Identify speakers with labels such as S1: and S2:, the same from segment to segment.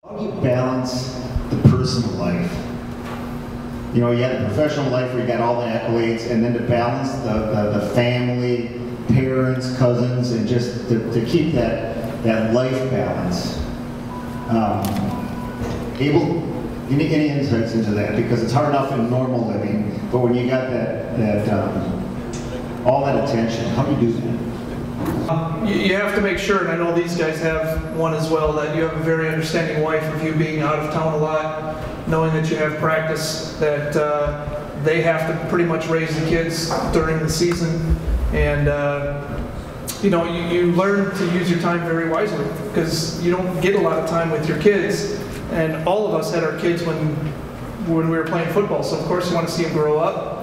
S1: How do you balance the personal life? You know, you had a professional life where you got all the accolades, and then to balance the family, parents, cousins, and just to keep that life balance. Any insights into that? Because it's hard enough in normal living, but when you got all that attention, how do you do that?
S2: You have to make sure, and I know these guys have one as well, that you have a very understanding wife of you being out of town a lot, knowing that you have practice, that they have to pretty much raise the kids during the season, and you know, you learn to use your time very wisely, because you don't get a lot of time with your kids, and all of us had our kids when we were playing football, so of course you want to see them grow up.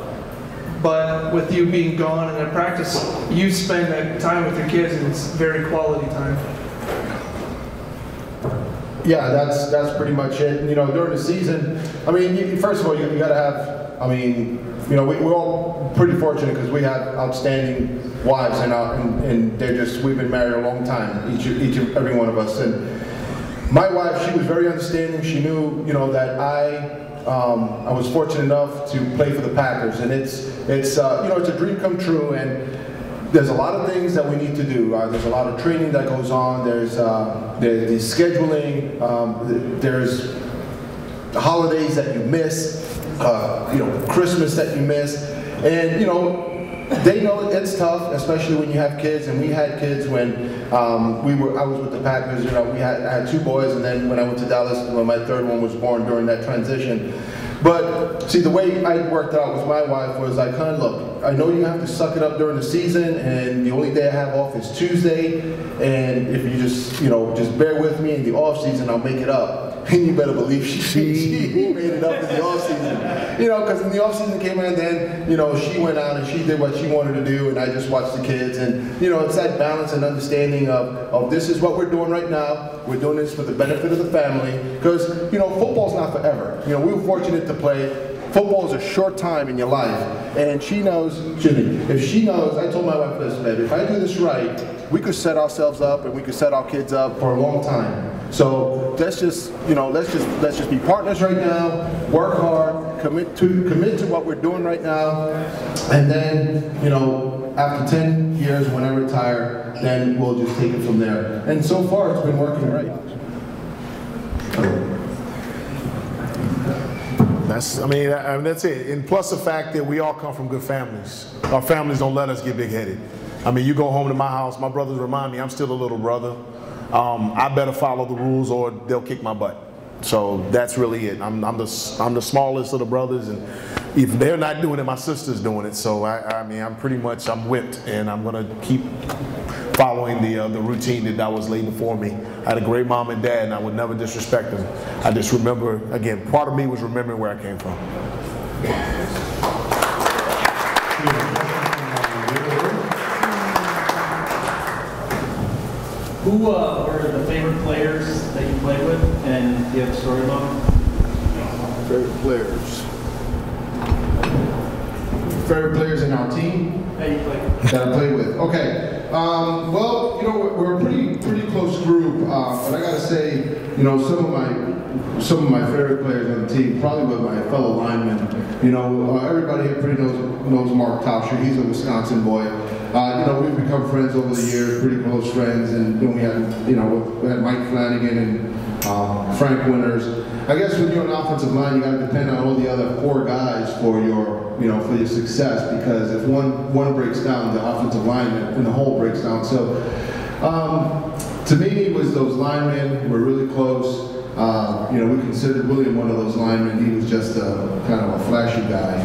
S2: But with you being gone and at practice, you spend that time with your kids, and it's very quality time.
S3: Yeah, that's pretty much it. You know, during the season, I mean, first of all, you got to have. I mean, you know, we're all pretty fortunate because we have outstanding wives, and they're just, we've been married a long time, every one of us. And my wife, she was very understanding. She knew, you know, that I was fortunate enough to play for the Packers, and it's you know, it's a dream come true, and there's a lot of things that we need to do. There's a lot of training that goes on. There's the scheduling. There's the holidays that you miss. You know, Christmas that you miss, and you know, they know it's tough, especially when you have kids. And we had kids when I was with the Packers. You know, I had two boys, and then when I went to Dallas, when my third one was born during that transition. But see, the way I worked it out with my wife was I kind of, look, I know you have to suck it up during the season, and the only day I have off is Tuesday, and if you just, you know, just bear with me in the off season, I'll make it up. And you better believe she made it up in the off season. You know, because in the off season came in, and then, you know, she went out and she did what she wanted to do, and I just watched the kids. And, you know, it's that balance and understanding of this is what we're doing right now. We're doing this for the benefit of the family. Because, you know, football's not forever. You know, we were fortunate to play. Football is a short time in your life. And she knows, if she knows, I told my wife this, baby, if I do this right, we could set ourselves up and we could set our kids up for a long time. So let's just, you know, let's just be partners right now, work hard, commit to what we're doing right now, and then, you know, after 10 years when I retire, then we'll just take it from there. And so far it's been working great.
S4: That's it. And plus the fact that we all come from good families. Our families don't let us get big-headed. I mean, you go home to my house, my brothers remind me I'm still a little brother. I better follow the rules or they'll kick my butt. So that's really it. I'm the smallest of the brothers, and if they're not doing it, my sister's doing it. So I mean, I'm whipped, and I'm gonna keep following the routine that was laid before me. I had a great mom and dad, and I would never disrespect them. I just remember, again, part of me was remembering where I came from.
S5: Who were the favorite players that you played with, and do you have a story about them?
S3: Favorite players. Favorite players in our team
S5: That you played?
S3: that I played with. Okay. Well, you know, we're a pretty close group, but I gotta say, you know, some of my favorite players on the team, probably with my fellow linemen. You know, everybody here pretty knows Mark Tauscher. He's a Wisconsin boy. You know, we've become friends over the years, pretty close friends, and then we had Mike Flanagan and Frank Winters. I guess when you're an offensive line, you got to depend on all the other four guys for your, you know, for your success. Because if one breaks down, the offensive line and the whole breaks down. So, to me, it was those linemen were really close. You know, we considered William one of those linemen. He was just kind of a flashy guy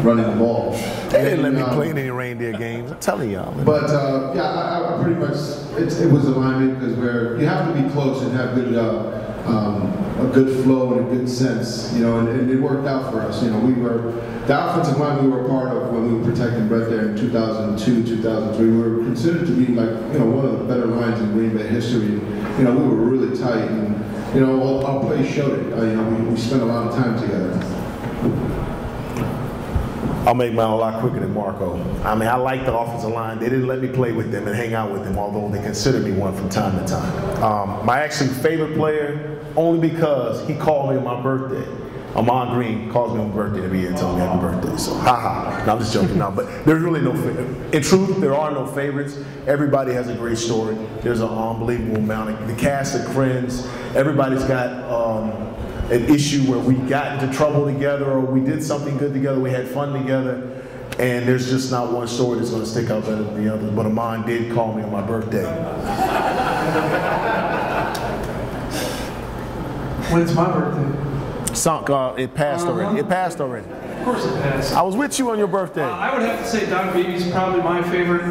S3: running the ball.
S4: They didn't let me play in any reindeer games. I'm telling y'all.
S3: But yeah, I pretty much it was a lineman because you have to be close and have a good flow and a good sense. You know, and it worked out for us. You know, the offensive line we were part of when we were protecting Brett there in 2002, 2003. We were considered to be like, you know, one of the better lines in Green Bay history. You know, we were really tight, and you know, our play showed it. You know, we spent a lot of time together.
S4: I'll make mine a lot quicker than Marco. I mean, I like the offensive line. They didn't let me play with them and hang out with them, although they considered me one from time to time. My actually favorite player, only because he called me on my birthday. Ahman Green calls me on my birthday every year and tells me happy birthday. So, haha. No, I'm just joking now. But there's really no favorite. In truth, there are no favorites. Everybody has a great story. There's an unbelievable amount of the cast of friends. Everybody's got an issue where we got into trouble together or we did something good together, we had fun together, and there's just not one story that's going to stick out better than the other. But Ahman did call me on my birthday.
S2: When's my birthday?
S4: It passed already. It passed already.
S2: Of course it passed.
S4: I was with you on your birthday.
S2: I would have to say Don Beebe's probably my favorite.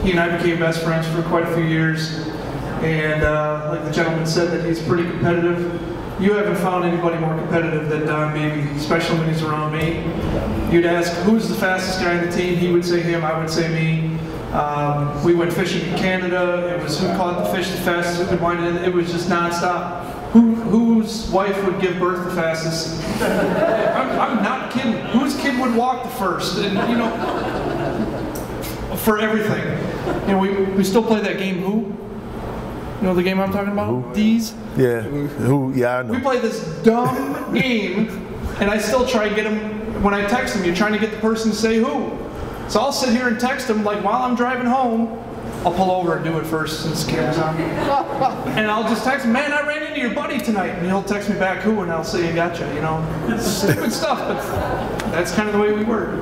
S2: He and I became best friends for quite a few years, and like the gentleman said, that he's pretty competitive. You haven't found anybody more competitive than Don Beebe, especially when he's around me. You'd ask, who's the fastest guy on the team? He would say him, I would say me. We went fishing in Canada. It was who caught the fish the fastest, who could wind it in. It was just nonstop. Whose wife would give birth the fastest? I'm not kidding. Whose kid would walk the first? And, you know, for everything. You know, we still play that game, Who? You know the game I'm talking about?
S4: Who?
S2: D's?
S4: Yeah. Who? Yeah, I know.
S2: We play this dumb game, and I still try to get them, when I text them, you're trying to get the person to say who. So I'll sit here and text them, like while I'm driving home, I'll pull over and do it first since the camera's on. And I'll just text him, man, I ran into your buddy tonight. And he'll text me back who, and I'll say, you gotcha, you know. Stupid stuff, but that's kind of the way we work.